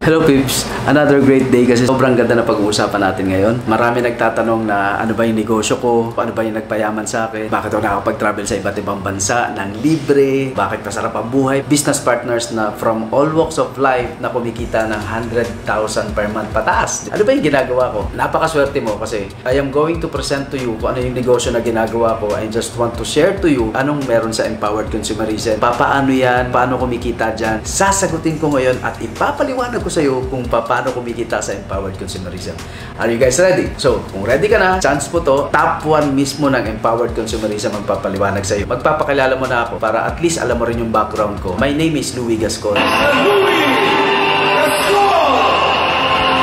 Hello Pips! Another great day kasi sobrang ganda na pag-uusapan natin ngayon. Marami nagtatanong na ano ba yung negosyo ko, ano ba yung nagpayaman sa akin, bakit ako nakakapag-travel sa iba't ibang bansa ng libre, bakit masarap ang buhay. Business partners na from all walks of life na kumikita ng 100,000 per month pataas. Ano ba yung ginagawa ko? Napakaswerte mo kasi I am going to present to you kung ano yung negosyo na ginagawa ko. I just want to share to you anong meron sa Empowered Consumerism. Paano yan? Paano kumikita dyan? Sasagutin ko ngayon at ipapaliwanag ko sa iyo kung paano kumikita sa Empowered Consumerism. Are you guys ready? So, kung ready ka na, chance po to, top 1 mismo ng Empowered Consumerism ang papaliwanag sa iyo. Magpapakilala mo na ako para at least alam mo rin yung background ko. My name is Louie Gascon.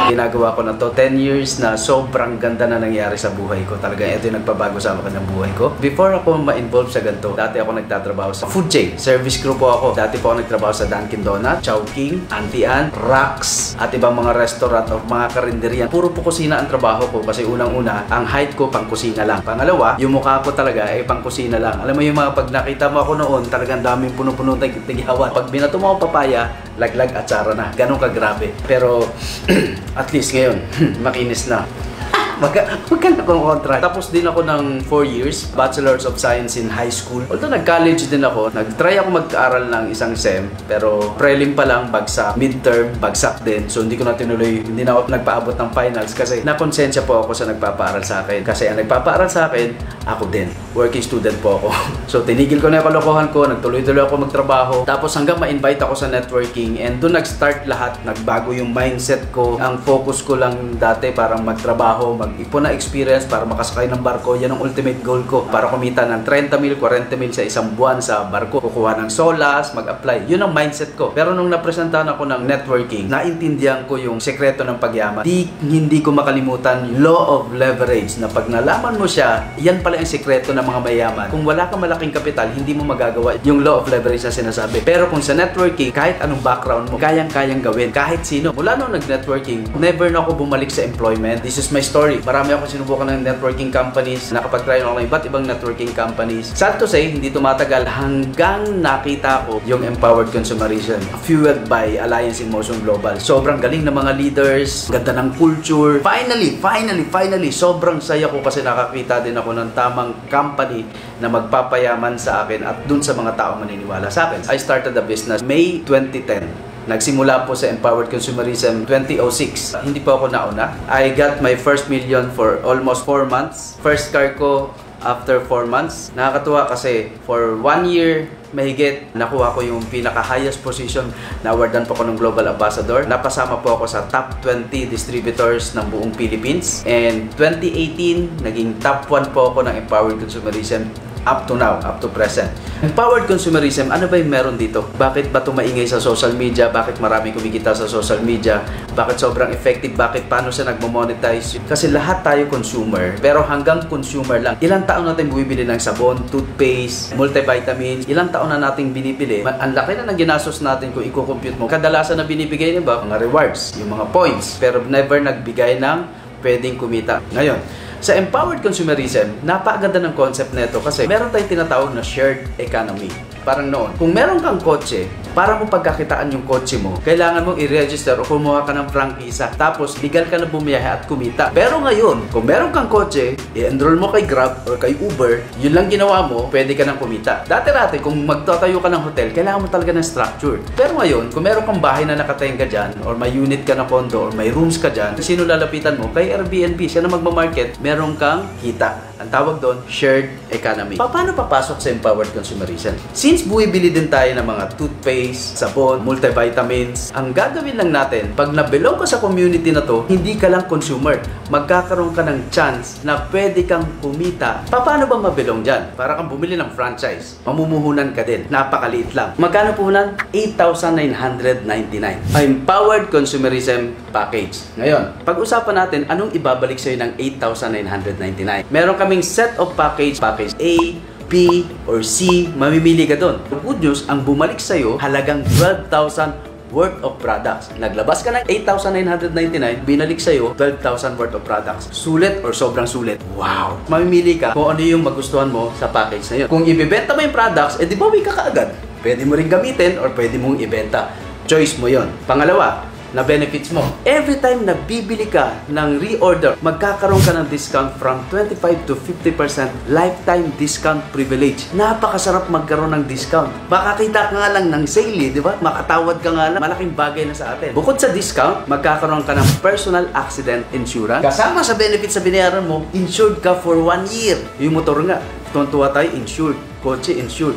Ginagawa ko na to 10 years na sobrang ganda na nangyari sa buhay ko. Talaga ito yung nagpabago sa akin ng buhay ko. Before ako ma-involve sa ganito, dati ako nagtatrabaho sa food chain. Service crew po ako. Dati po ako nagtrabaho sa Dunkin Donuts, Chowking, Auntie Ann, Rax, at ibang mga restaurant o mga karinderian. Puro po kusina ang trabaho ko kasi unang-una, ang height ko pang kusina lang. Pangalawa, yung mukha ko talaga ay pang kusina lang. Alam mo yung mga pag nakita mo ako noon, talagang daming puno-puno tigyawan. Pag binato mo ako papaya, laglag at tsara na. Ganun ka grabe. Pero at least ngayon, makinis na. Magkano kong contract. Tapos din ako ng 4 years, Bachelor's of Science in high school. Although nag-college din ako, nag-try ako mag-aaral ng isang SEM, pero prelim pa lang, bagsak. Midterm, bagsak din. So hindi ko na tinuloy, hindi na ako nagpaabot ng finals kasi nakonsensya po ako sa nagpapaaral sa akin. Kasi ang nagpapaaral sa akin, ako din. Working student po ako. So tinigil ko na yung kalokohan ko, nagtuloy-tuloy ako magtrabaho. Tapos hanggang ma-invite ako sa networking and doon nag-start lahat. Nagbago yung mindset ko. Ang focus ko lang dati parang magtrabaho, mag-ipon na experience para makasakay ng barko. Yan ang ultimate goal ko. Para kumita ng 30 mil, 40 mil sa isang buwan sa barko. Kukuha ng solas, mag-apply. Yun ang mindset ko. Pero nung napresentahan ako ng networking, naintindihan ko yung sekreto ng pagyaman. Hindi ko makalimutan law of leverage na pag nalaman mo siya, yan pala ang sekreto ng mga mayaman. Kung wala kang malaking kapital, hindi mo magagawa yung law of leverage na sinasabi. Pero kung sa networking, kahit anong background mo, kayang-kayang gawin. Kahit sino. Mula nung nag-networking, never na ako bumalik sa employment. This is my story. Marami ako sinubukan ng networking companies. Nakapag-try ako ng iba't ibang networking companies. Sad to say, hindi tumatagal hanggang nakita ko yung Empowered Consumerism. Fueled by Alliance in Motion Global. Sobrang galing ng mga leaders. Ganda ng culture. Finally, sobrang saya ko kasi nakakita din ako ng tamang company na magpapayaman sa akin at dun sa mga taong maniniwala sa akin. I started the business May 2010. Nagsimula po sa Empowered Consumerism 2006. Hindi po ako nauna. I got my first million for almost 4 months. First car ko after 4 months. Nakakatuwa kasi for 1 year mahigit, nakuha ko yung pinaka-highest position. Na-awardan po ako ng Global Ambassador. Napasama po ako sa top 20 distributors ng buong Philippines. And 2018, naging top 1 po ako ng Empowered Consumerism up to now, up to present. Empowered Consumerism, ano ba yung meron dito? Bakit ba tumaingay sa social media? Bakit marami kumikita sa social media? Bakit sobrang effective? Bakit paano siya nagmo-monetize? Kasi lahat tayo consumer, pero hanggang consumer lang. Ilang taon natin bumibili ng sabon, toothpaste, multivitamins? Ilang taon na natin binibili? Ang laki na ng ginastos natin kung i-compute mo. Kadalasan na binibigay niya ba? Mga rewards, yung mga points, pero never nagbigay ng pwedeng kumita. Ngayon, sa Empowered Consumerism, napakaganda ng concept nito kasi meron tayong tinatawag na shared economy. Parang noon, kung meron kang kotse, para mo pagkakitaan yung kotse mo, kailangan mong i-register o kumuha ka ng prangkisa. Tapos, legal ka na bumiyahe at kumita. Pero ngayon, kung meron kang kotse, i-enroll mo kay Grab or kay Uber, yun lang ginawa mo, pwede ka nang kumita. Dati-dati, kung magtatayo ka ng hotel, kailangan mo talaga ng structure. Pero ngayon, kung meron kang bahay na nakatenga dyan, or may unit ka na condo, or may rooms ka dyan, sino lalapitan mo? Kay Airbnb, siya na magmamarket, meron kang kita. Ang tawag doon, shared economy. Paano papasok sa Empowered Consumerism? Since buwibili din tayo ng mga toothpaste, sabon, multivitamins, ang gagawin lang natin, pag nabilong ka sa community na to, hindi ka lang consumer. Magkakaroon ka ng chance na pwede kang kumita. Paano ba mabilong dyan? Para kang bumili ng franchise. Mamumuhunan ka din. Napakaliit lang. Magkano puhunan? 8,999. Empowered Consumerism Package. Ngayon, pag-usapan natin anong ibabalik sa'yo ng 8,999. Meron kaming set of package A, B, or C, mamimili ka doon. The good news, ang bumalik sa'yo, halagang 12,000 worth of products. Naglabas ka ng 8,999, binalik sa'yo 12,000 worth of products. Sulit or sobrang sulit? Wow! Mamimili ka kung ano yung magustuhan mo sa package na yun. Kung ibibenta mo yung products, di bawi ka kaagad. Pwede mo rin gamitin or pwede mong ibenta. Choice mo yon. Pangalawa, na benefits mo. Every time na bibili ka ng reorder, magkakaroon ka ng discount from 25 to 50% lifetime discount privilege. Napakasarap magkaroon ng discount. Makakita ka nga lang ng sale, di ba? Makatawad ka nga lang. Malaking bagay na sa atin. Bukod sa discount, magkakaroon ka ng personal accident insurance. Kasama sa benefits sa binayaran mo, insured ka for 1 year. Yung motor nga, tuntua tayo, insured. Kotse, insured.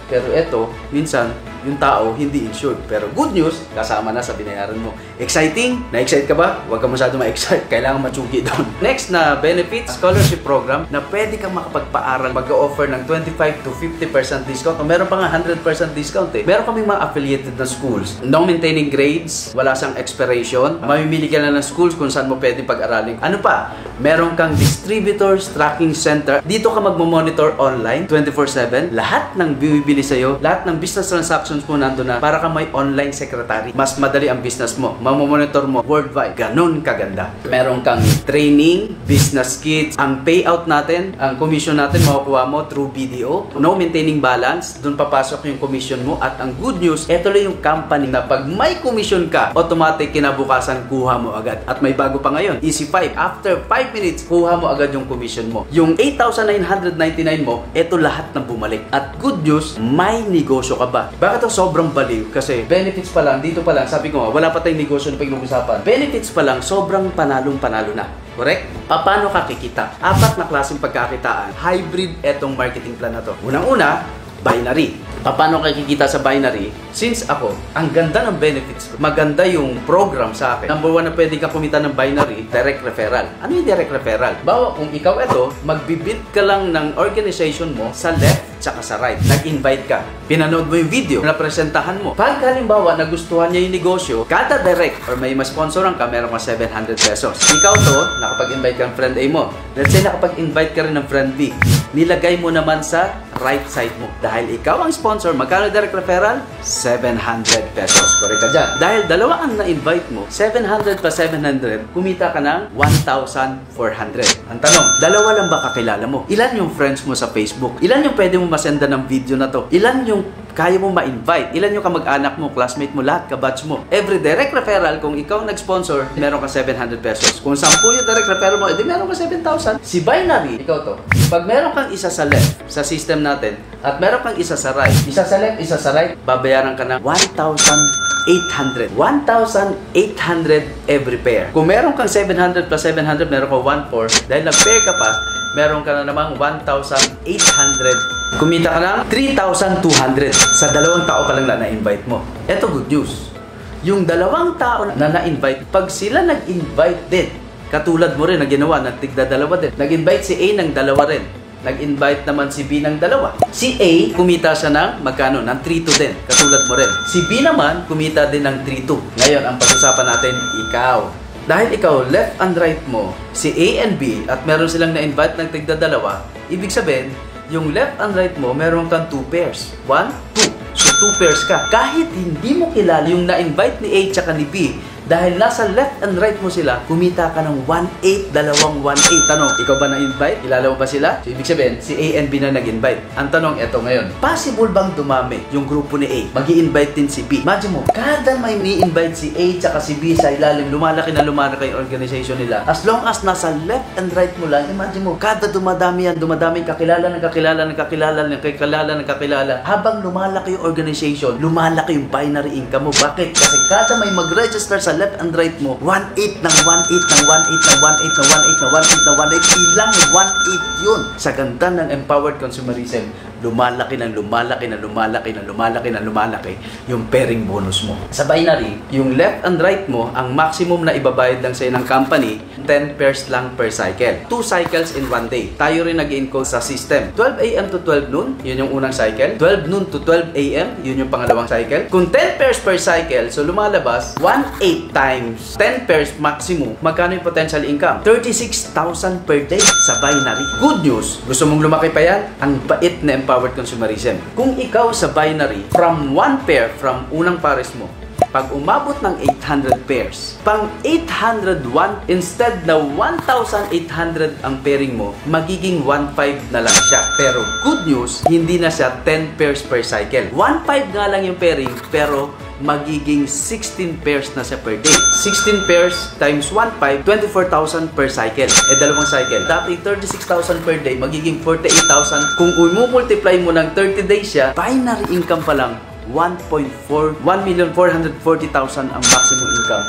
Pero eto, minsan, yung tao hindi insured. Pero good news, kasama na sa binayaran mo. Exciting? Na-excite ka ba? Huwag ka masyado ma-excite. Kailangan matsugi doon. Next na benefits, scholarship program na pwede kang makapagpaaral. Mag-offer ng 25 to 50% discount. O meron pa nga 100% discount eh. Meron kaming mga affiliated na schools. No maintaining grades, wala siyang expiration. Mamimili ka na ng schools kung saan mo pwede pag-aralin. Ano pa? Meron kang distributors tracking center. Dito ka magmo-monitor online 24/7. Lahat ng bibili sa'yo, lahat ng business transactions mo nandun na para ka may online secretary. Mas madali ang business mo. Mamomonitor mo worldwide. Ganon kaganda. Meron kang training, business kits. Ang payout natin, ang commission natin, makukuha mo through BDO. No maintaining balance. Doon papasok yung commission mo. At ang good news, ito lang yung company na pag may commission ka, automatic kinabukasan, kuha mo agad. At may bago pa ngayon, Easy 5. After 5 minutes, kuha mo agad yung commission mo. Yung 8,999 mo, ito lahat ng bumalik. At good news, may negosyo ka ba? Bakit ito sobrang baliw? Kasi benefits pa lang, dito pa lang, sabi ko nga, wala pa tayong negosyo na pag-uusapan. Benefits pa lang, sobrang panalong-panalo na. Correct? Paano ka kikita? 4 na klaseng pagkakitaan. Hybrid etong marketing plan na to. Unang-una, binary. Paano ka kikita sa binary? Since ako, ang ganda ng benefits ko, maganda yung program sa akin. Number 1 na pwede ka kumita ng binary, direct referral. Ano yung direct referral? Bawa kung ikaw ito, magbibid ka lang ng organization mo sa left tsaka sa right. Nag-invite ka. Pinanood mo yung video, napresentahan mo. Pag halimbawa, nagustuhan niya yung negosyo, kada direct or may masponsoran ka, meron ka 700 pesos. Ikaw to, nakapag-invite ka ng friend A mo. Let's say nakapag-invite ka rin ng friend B. Nilagay mo naman sa right side mo. Dahil ikaw ang sponsor, magkano direct referral? 700 pesos. Correct ka dyan. Dahil dalawa ang na-invite mo, 700 plus 700, kumita ka ng 1,400. Ang tanong, dalawa lang ba kakilala mo? Ilan yung friends mo sa Facebook? Ilan yung pwede mo masenda ng video na to? Ilan yung kaya mo ma-invite? Ilan yung kamag-anak mo, classmate mo, lahat, kabatch mo? Every direct referral, kung ikaw nag-sponsor, meron ka 700 pesos. Kung 10 yung direct referral mo, edi meron ka 7,000. Si binary, ikaw to. Pag meron kang isa sa left, sa system natin, at meron kang isa sa right, isa sa left, isa sa right, babayaran ka ng 1,800. 1,800 every pair. Kung meron kang 700 plus 700, meron ka 1,400. Dahil nag-pair ka pa, meron ka na namang 1,800. Kumita ka ng 3,200 sa dalawang tao pa lang na na-invite mo. Ito good news. Yung dalawang tao na na-invite, pag sila nag-invite din, katulad mo rin na ginawa, nagtigda-dalawa din. Nag-invite si A ng dalawa rin. Nag-invite naman si B ng dalawa. Si A, kumita siya ng magkano? Ng 3,200 din. Katulad mo rin. Si B naman, kumita din ng 3,200. Ngayon, ang pag-usapan natin, ikaw. Dahil ikaw, left and right mo, si A and B, at meron silang na-invite ng tigda-dalawa, ibig sabihin, yung left and right mo, meron kang 2 pairs. 1, 2. So, 2 pairs ka. Kahit hindi mo kilala yung na-invite ni A tsaka ni B, dahil nasa left and right mo sila, kumita ka ng 1,800, dalawang 1,800. Tanong, ikaw ba na-invite? Kilala mo ba sila? So, ibig sabihin, si A and B na nag-invite. Ang tanong, eto ngayon, possible bang dumami yung grupo ni A? Mag-i-invite din si B. Imagine mo, kada may ni-invite si A tsaka si B sa ilalim, lumalaki na lumalaki yung organization nila. As long as nasa left and right mo lang, imagine mo, kada dumadami yan, dumadami kakilala ng kakilala ng kakilala ng kakilala ng kakilala. Habang lumalaki yung organization, lumalaki yung binary income mo. Bakit? Kasi kada may mag-register sa left and right mo, 1,800 ng 1,800 ng 1,800 ng 1,800 ng 1,800 ng 1,800 ng 1,800, ilang 1,800 yun. Sa ganda ng empowered consumerism, lumalaki ng lumalaki ng lumalaki ng lumalaki ng lumalaki yung pairing bonus mo. Sa binary, yung left and right mo, ang maximum na ibabayad lang sa'yo ng company, 10 pairs lang per cycle. 2 cycles in 1 day. Tayo rin nag-encode sa system. 12 AM to 12 noon, yun yung unang cycle. 12 noon to 12 AM, yun yung pangalawang cycle. Kung 10 pairs per cycle, so lumalabas, 1,800 times 10 pairs maximum, magkano yung potential income? 36,000 per day sa binary. Good news, gusto mong lumaki pa yan? Ang bait na empowered consumerism. Kung ikaw sa binary, from 1 pair, from unang pares mo, pag umabot ng 800 pairs, pang 801, instead na 1,800 ang pairing mo, magiging 1,500 na lang siya. Pero good news, hindi na siya 10 pairs per cycle. 1,500 nga lang yung pairing, pero magiging 16 pairs na siya per day. 16 pairs times 1.5, 24,000 per cycle. Dalawang cycle. Dati 36,000 per day, magiging 48,000. Kung multiply mo ng 30 days siya, binary income pa lang, 1.4, 1,440,000 ang maximum income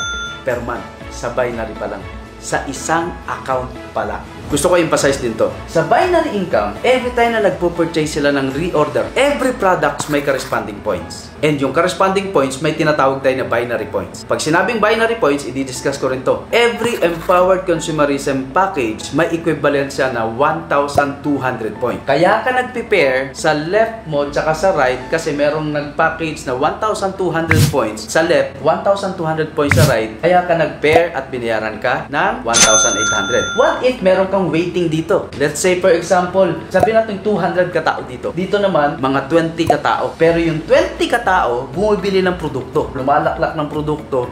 per month. Sa binary pa lang. Sa isang account pa lang. Gusto ko emphasize din to. Sa binary income, every time na nagpo-purchase sila ng reorder, every products may corresponding points. And yung corresponding points, may tinatawag tayo na binary points. Pag sinabing binary points, i-discuss ko rin to. Every Empowered Consumerism package, may equivalent siya na 1,200 points. Kaya ka nag-prepare sa left mo tsaka sa right kasi merong nag-package na 1,200 points sa left, 1,200 points sa right. Kaya ka nag-pair at binayaran ka ng 1,800. What if meron kang waiting dito? Let's say for example, sabi natin 200 katao dito. Dito naman, mga 20 katao. Pero yung 20 katao, bumibili ng produkto. Lumalaklak ng produkto,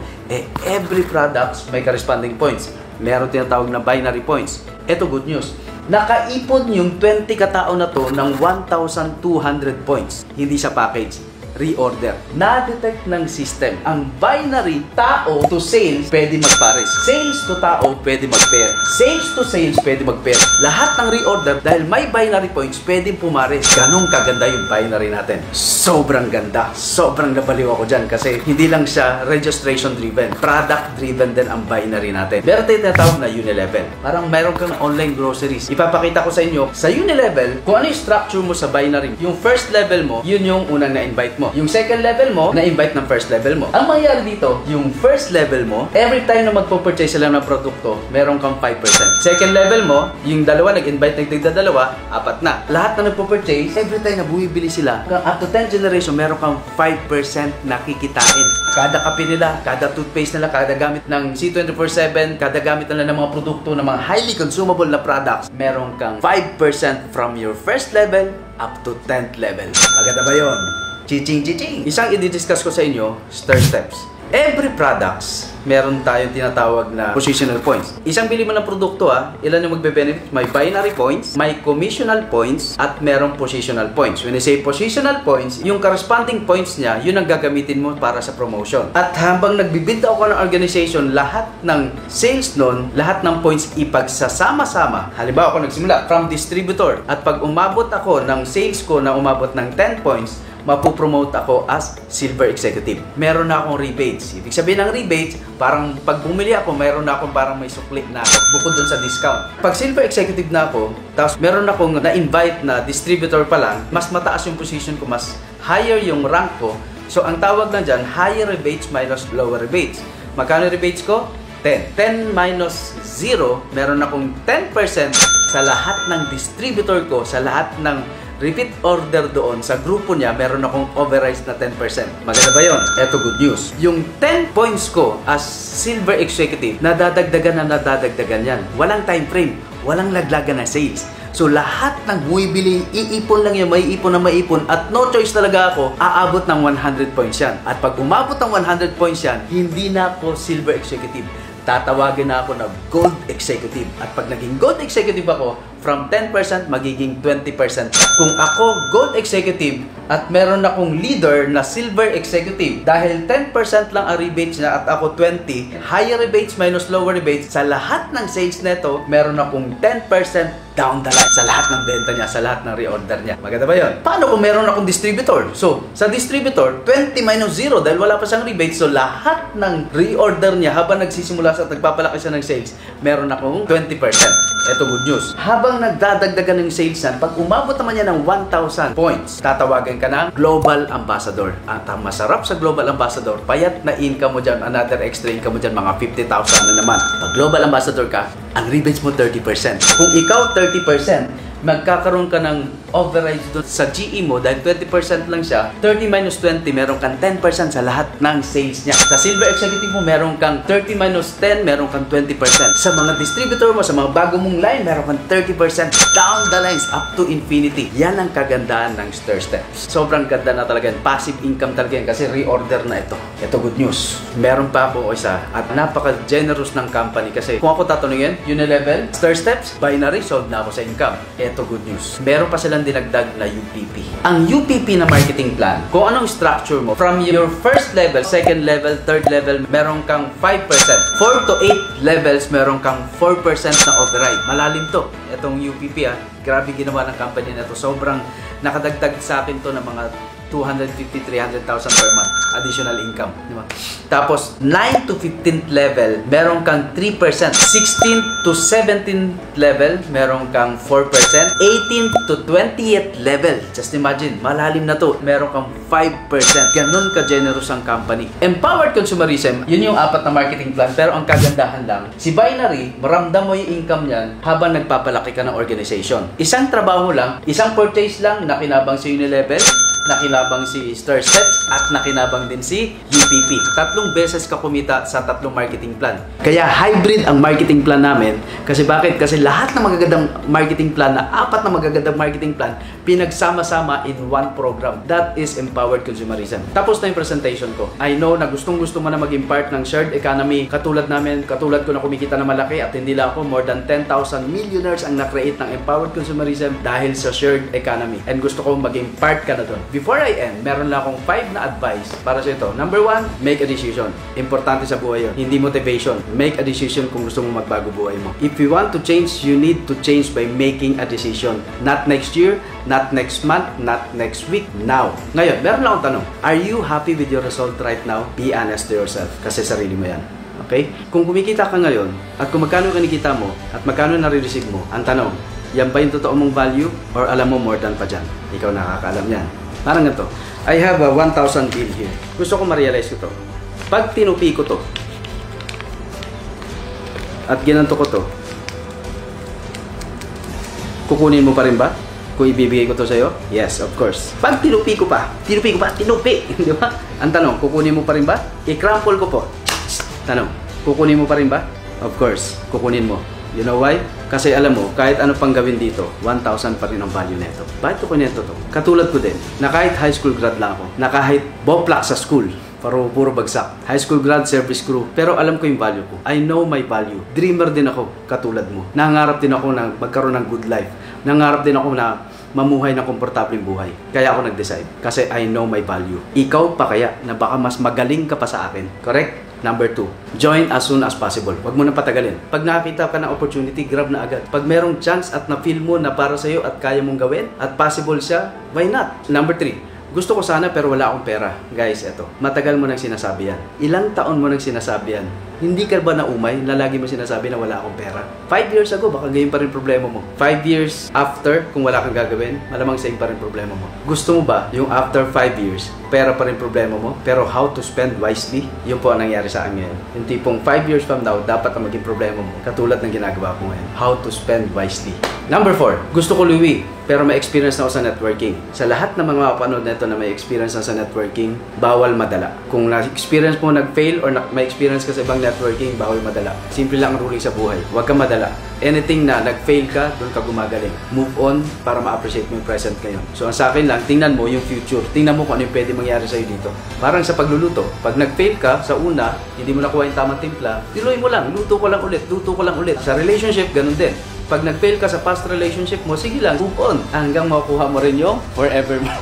every products may corresponding points. Meron tinatawag na binary points. Ito good news. Nakaipon yung 20 katao na to ng 1,200 points. Hindi sa package. Reorder. Na-detect ng system. Ang binary tao to sales pwede magpares. Sales to tao pwede mag-pair. Sales to sales pwede mag-pair. Lahat ng reorder dahil may binary points pwedeng pumares. Ganong kaganda yung binary natin. Sobrang ganda. Sobrang nabaliw ako dyan kasi hindi lang siya registration driven. Product driven din ang binary natin. Meron tayo tinatawag na Unilevel. Parang meron kang online groceries. Ipapakita ko sa inyo sa Unilevel kung ano yung structure mo sa binary. Yung first level mo, yun yung unang na-invite mo. Yung second level mo, na-invite ng first level mo. Ang mangyari dito, yung first level mo, every time na magpo-purchase sila ng produkto, meron kang 5%. Second level mo, yung dalawa, nag-invite, nagdadalawa, 4 na. Lahat na nagpo-purchase, every time na bumibili sila, up to 10 generation, meron kang 5% na kikitain. Kada kape nila, kada toothpaste nila, kada gamit ng C24/7, kada gamit nila ng mga produkto, ng mga highly consumable na products, meron kang 5% from your first level up to 10th level. Maganda ba yun? Chiching! Isang i-discuss ko sa inyo, stir steps. Every products, meron tayong tinatawag na positional points. Isang bili mo ng produkto ilan yung magbe-benefit? May binary points, may commissional points, at merong positional points. When I say positional points, yung corresponding points niya, yun ang gagamitin mo para sa promotion. At habang nagbibuild ako ng organization, lahat ng sales nun, lahat ng points ipagsasama-sama. Halimbawa ako nagsimula from distributor, at pag umabot ako ng sales ko na umabot ng 10 points, mapupromote ako as Silver Executive. Meron na akong rebates. Ibig sabihin ng rebates, parang pag bumili ako, meron na akong parang may sukli na ako, bukod dun sa discount. Pag Silver Executive na ako, tapos meron akong na-invite na distributor pa lang, mas mataas yung position ko, mas higher yung rank ko. So, ang tawag na dyan, higher rebates minus lower rebates. Magkano rebates ko? 10. 10 minus 0, meron akong 10% sa lahat ng distributor ko, sa lahat ng repeat order doon sa grupo niya, meron akong overrides na 10%. Maganda ba yun? Eto good news. Yung 10 points ko as Silver Executive, nadadagdagan yan. Walang time frame, walang laglagan na sales. So lahat ng buibili, iipon lang yan, may ipon na maipon, at no choice talaga ako, aabot ng 100 points yan. At pag umabot ng 100 points yan, hindi na ako Silver Executive. Tatawagin na ako na Gold Executive. At pag naging Gold Executive ako, from 10% magiging 20%. Kung ako Gold Executive at meron akong leader na Silver Executive, dahil 10% lang ang rebates niya at ako 20, higher rebates minus lower rebates, sa lahat ng sales neto, meron akong 10% down the line sa lahat ng benta niya, sa lahat ng reorder niya. Maganda ba yun? Paano kung meron akong distributor? So, sa distributor, 20 minus 0 dahil wala pa siyang rebate. So, lahat ng reorder niya habang nagsisimula sa nagpapalaki siya ng sales, meron akong 20%. Ito good news. Habang nagdadagdagan ng sales yan, pag umabot naman niya ng 1,000 points, tatawagan ka ng Global Ambassador. At ang masarap sa Global Ambassador, payat na income mo dyan, another extra income mo dyan, mga 50,000 na naman. Pag Global Ambassador ka, ang rebates mo 30%. Kung ikaw 30%, magkakaroon ka ng overrides doon sa GE mo dahil 20% lang siya. 30 minus 20, meron kang 10% sa lahat ng sales niya. Sa Silver Executive mo, meron kang 30 minus 10, meron kang 20%. Sa mga distributor mo, sa mga bago mong line, meron kang 30% down the lines up to infinity. Yan ang kagandahan ng Stir Steps. Sobrang ganda na talaga. Passive income talaga yan kasi reorder na ito. Ito good news. Meron pa ako isa at napaka-generous ng company kasi kung ako tatanungin, Unilevel, Stir Steps, binary, sold na ako sa income. eto good news. Meron pa silang dinagdag na UPP. Ang UPP na marketing plan, kung anong structure mo, from your first level, second level, third level, meron kang 5%. 4 to 8 levels, meron kang 4% na override. Malalim to. Etong UPP grabe ginawa ng company na to. Sobrang nakadagdag sa akin to ng mga 250,000 300,000 per month additional income, di ba? Tapos 9 to 15th level, meron kang 3%. 16 to 17th level, meron kang 4%. 18 to 20th level, just imagine, malalim na to, meron kang 5%. Ganun ka-generous ang company. Empowered consumerism, yun yung 4 na marketing plan. Pero ang kagandahan lang, si Binary, maramdam mo yung income niyan habang nagpapalaki ka ng organization. Isang trabaho lang, isang purchase lang, nakinabang si Unilevel, nakinabang si Star Steps, at nakinabang din si UPP. 3 beses ka kumita sa 3 marketing plan. Kaya hybrid ang marketing plan namin. Kasi bakit? Kasi lahat ng magagandang marketing plan na 4 na magagandang marketing plan, pinagsama-sama in one program. That is empowered consumerism. Tapos na yung presentation ko. I know na gustong-gusto mo na maging part ng shared economy. Katulad namin, katulad ko na kumikita na malaki, at hindi lang ako, more than 10,000 millionaires ang na-create ng empowered consumerism dahil sa shared economy. And gusto ko maging part ka na doon. Before I end, meron lang akong 5 na advice para sa ito. Number 1, make a decision. Importante sa buhay yun. Hindi motivation. Make a decision kung gusto mo magbago buhay mo. If you want to change, you need to change by making a decision. Not next year, not next month, not next week, now. Ngayon, meron lang akong tanong. Are you happy with your result right now? Be honest to yourself. Kasi sarili mo yan. Okay? Kung kumikita ka ngayon, at kung magkano kinikita mo, at magkano nare-receive mo, ang tanong, yan ba yung totoo mong value? Or alam mo more than pa dyan? Ikaw nakakaalam yan. Parang ganito. I have a 1,000 bill here. Gusto ko ma-realize ko to. Pag tinupi ko to, at ginanto ko to, kukunin mo pa rin ba? Kung ibibigay ko to sa'yo? Yes, of course. Pag tinupi ko pa, di ba? Ang tanong, kukunin mo pa rin ba? I-crumple ko po. Tanong, kukunin mo pa rin ba? Of course, kukunin mo. You know why? Kasi alam mo, kahit ano pang gawin dito, 1,000 pa rin ang value neto. Bakit ko neto to? Katulad ko din, na kahit high school grad lang ako, na kahit boplak sa school, puro bagsak. High school grad, service crew. Pero alam ko yung value ko. I know my value. Dreamer din ako, katulad mo. Nangarap din ako na magkaroon ng good life. Nangarap din ako na mamuhay ng komportableng buhay. Kaya ako nag-decide. Kasi I know my value. Ikaw pa kaya na baka mas magaling ka pa sa akin. Correct? Number 2, join as soon as possible. Huwag mo nang patagalin. Pag nakakita ka ng opportunity, grab na agad. Pag merong chance at na-feel mo na para sa'yo at kaya mong gawin at possible siya, why not? Number 3, gusto ko sana pero wala akong pera. Guys, eto. Matagal mo nang sinasabi yan. Ilang taon mo nang sinasabi yan? Hindi ka ba naumay na lagi mo sinasabi na wala akong pera? 5 years ago, baka ganyan pa rin problema mo. 5 years after, kung wala kang gagawin, malamang same pa rin problema mo. Gusto mo ba yung after 5 years, pera pa rin problema mo, pero how to spend wisely? Yun po ang nangyari sa akin ngayon. Yung tipong 5 years from now, dapat ang maging problema mo. Katulad ng ginagawa ko ngayon. How to spend wisely. Number 4, gusto ko Louis, pero may experience na ako sa networking. Sa lahat ng mga mapanood nito na may experience na sa networking, bawal madala. Kung na-experience mo nag-fail or may experience ka sa ibang networking, bawal madala. Simple lang ang ruling sa buhay. Huwag kang madala. Anything na nag-fail ka, doon ka gumagaling. Move on para ma-appreciate mo yung present ngayon. So, ang sa akin lang, tingnan mo yung future. Tingnan mo kung ano yung pwede mangyari sa'yo dito. Parang sa pagluluto. Pag nag-fail ka, sa una, hindi mo nakuha yung tamang timpla, tinuloy mo lang. Luto ko lang ulit. Sa relationship, ganun din. Pag nag-fail ka sa past relationship mo, sige lang, move on. Hanggang makuha mo rin yung forever mo.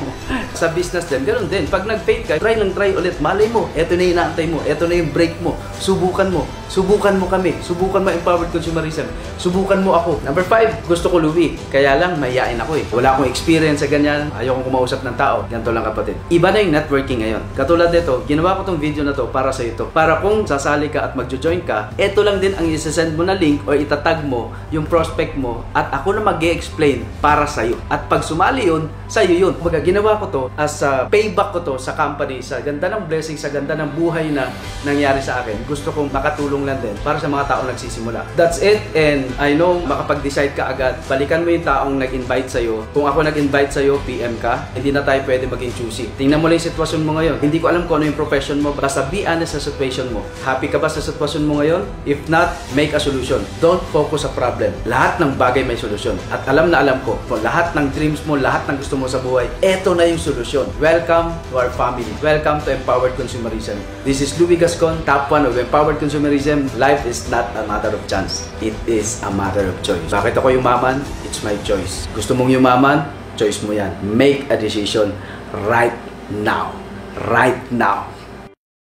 Sa business din, ganun din. Pag nag-fail ka, try ulit. Malay mo, eto na yung inaantay mo. Eto na yung break mo. Subukan mo. Subukan mo kami. Subukan mo empowered consumerism. Subukan mo ako. Number 5, gusto ko Louis. Kaya lang, mayayain ako eh. Wala akong experience sa ganyan. Ayokong kumausap ng tao. Ganito lang kapatid. Iba na yung networking ngayon. Katulad nito, ginawa ko tong video na to para sa ito. Para kung sasali ka at magjo-join ka, eto lang din ang isasend mo na link or itatag mo yung prospect mo at ako na mag-e-explain para sa'yo. At pag sumali yun, sa'yo yun. Kumbaga, ginawa ko to as a payback ko to sa company, sa ganda ng blessing, sa ganda ng buhay na nangyari sa akin. Gusto kong makatulong lang din para sa mga taong nagsisimula. That's it, and I know makapag-decide ka agad. Balikan mo yung taong nag-invite sa'yo. Kung ako nag-invite sa'yo, PM ka. Hindi na tayo pwede maging choosy. Tingnan mo lang yung sitwasyon mo ngayon. Hindi ko alam kung ano yung profession mo. Basta be honest sa situation mo. Happy ka ba sa sitwasyon mo ngayon? If not, make a solution. Don't focus sa problem. Lahat ng bagay may solusyon. At alam na alam ko, kung lahat ng dreams mo, lahat ng gusto mo sa buhay, eto na yung solusyon. solusyon. Welcome to our family. Welcome to Empowered Consumerism. This is Louis Gascon, top 1 of Empowered Consumerism. Life is not a matter of chance. It is a matter of choice. Bakit ako yumaman? It's my choice. Gusto mong yumaman? Choice mo yan. Make a decision right now. Right now.